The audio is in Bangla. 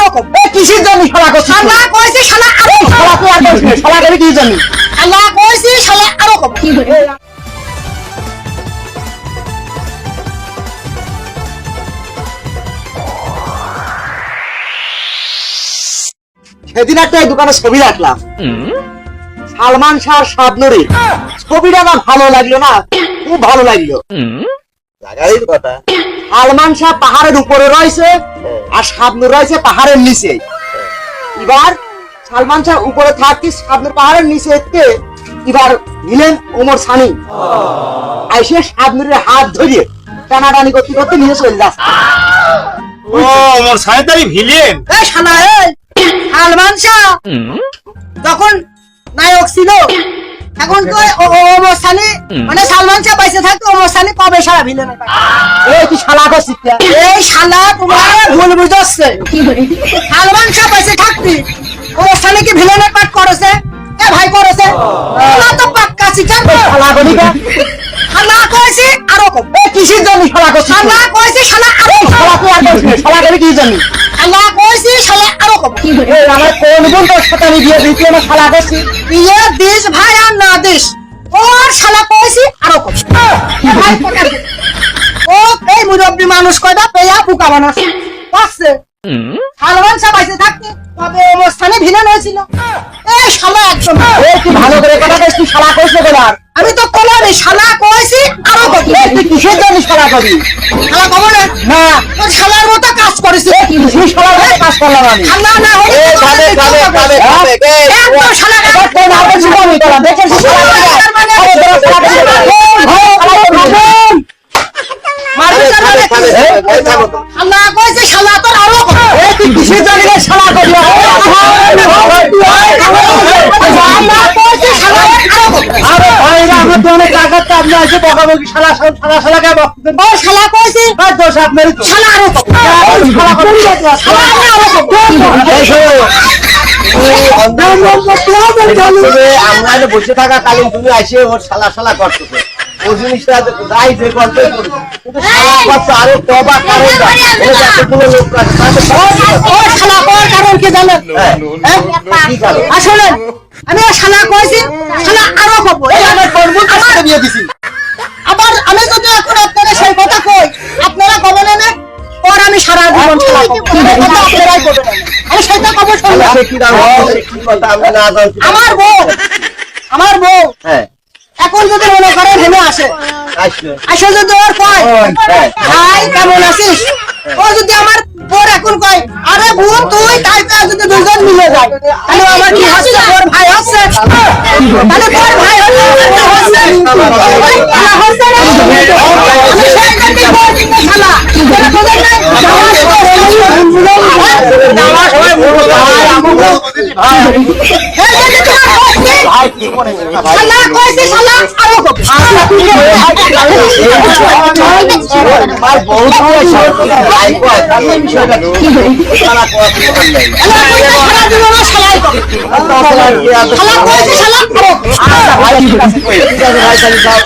আরো কম কিসের জন্য শালা করছিস শালা কইছি শালা আরো শালা তুই আর কইছিস না, শালা করে কি জানি শালা কইছি শালা আরো কম সেদিন একটা এই দোকানে ছবি রাখলাম সালমান শাহ শাবনুরি ছবিটা আমার ভালো লাগলো না, খুব ভালো লাগলো। লাগাই কথা সালমান শাহ পাহাড়ের উপরে রয়েছে আর শাবনুর রয়েছে পাহাড়ের নিচে। এবার সালমান শাহ উপরে থাকতে শাবনুর পাহাড়ের নিচে এসে এবার নিলেন ওমর সানি আইসে শাবনুরের হাত ধরিয়ে টানাটানি করতে করতে নিয়ে চলে যাচ্ছে। ও আমার সাইদারি ভিলেন এই শালা এই সালমান শাহ তখন নায়ক ছিল, এখন তো ওমর সানি মানে সালমান শাহ বাইসে থাকতো ওমর সানি কবে সারা ভিলেন এই কি শালা করছিস তুই? এই শালা তোমার ভুল বুঝাচ্ছে সালমান শাহ বাইসে থাকতি ওমর সানি কি ভিলেনের পাঠ করেছে? এ ভাই করেছে না তো পাক্কা শিকার শালা করি কা? শালা কইছি আরো কম এই কিসের জন্য শালা করছিস? শালা কইছি শালা আরো কম শালা তুই আর কইছিস না, শালা করে কি জানি শালা কইছি শালা আরো কম এই আমার কোন বন্ধুর সাথে আমি বিয়ে দিতে আমার শালা করছিস? বিয়ে দিস ভাই আর না দিস ওর শালা কইছি আরো কম এ ভাই পকার দে। ও এই মুরব্বি মানুষ কয়টা পেয়া বুকা বানাস পাচ্ছে সালমান শাহ বাইসে থাকতে তবে ওমর সানি ভিলেন হয়েছিল। এই শালা একদম এই তুই ভালো করে কথা কইছিস, তুই শালা কইছিস বলার আমি তো কলারে শালা কইছি আরো কম এই তুই কিসের জন্য শালা করবি? শালা কব না না তোর শালার মতো কাজ করিস তুই শালা করে কাজ করলাম আমি। শালা না হলে এ খাবে খাবে খাবে খাবে কে একদম শালা এবার কোন আগে ছিল আমি তোরা দেখেছিস শালা করে? আরে তোরা শালা করে শালা করে মারবি খাবে শালা খাবে এই খাবো তো শালা কইছে শালা তোর আরো কম এই তুই কিসের জন্য রে শালা করবি? শালা কইছে শালা আরো কম আরে ভাইরা আমার তো অনেক টাকার চাপ না আছে বকাবকি শালা শালা শালা কে বকতেন? ও শালা কইছে আর দোষ আপনারই তো। শালা আরো কম শালা করবি না তুই, শালা আরো কম আমরা যে বসে থাকা কালীন তুমি আসে ওর শালা শালা করতেছো ও জিনিসটা যাই যে গল্প করছো কিন্তু শালা করছো আরো তবা কারণটা এটা যতগুলো লোক আছে ও শালা কর কারণ কি জানেন কি কারণ আসলে আমি ও শালা কইছি শালা আরো কম এই আমার বন্ধুর কাছে বিয়ে দিছি। আবার আমি যদি এখন আপনারা সেই কথা কই আপনারা কবেন না পর আমি সারা জীবন শালা কব আপনারাই কবেন আমি সেটা কব শুনলাম সে কি দাম কি কথা আমরা না জানছি আমার বউ হ্যাঁ এখন যদি মনে করেন হেমে আসে আসলে আসলে যদি ওর কয় ভাই কেমন আছিস ও যদি আমার বোর এখন কয় আরে বোন তুই তাই তো যদি দুজন মিলে যায় তাহলে আমার কি হচ্ছে ওর ভাই হচ্ছে তাহলে তোর ভাই হচ্ছে আমার হচ্ছে শালা হচ্ছে না আমি সেই জন্যই বলছি তো শালা তোরা বোঝেন নাই আমার সবাই বলবো ভাই আমাকে ভাই এই জন্য তোমার হচ্ছে ভাই কি মনে করে ভাই শালা কইছে শালা আরো কম ভাই বহুত ভাই কয় তাহলে বিষয়টা কি শালা কোয়া কি নাই শালা জীবনে শালাই কম শালা কইছে শালা আরো কম আচ্ছা ভাই ঠিক আছে ভাই তাহলে যাও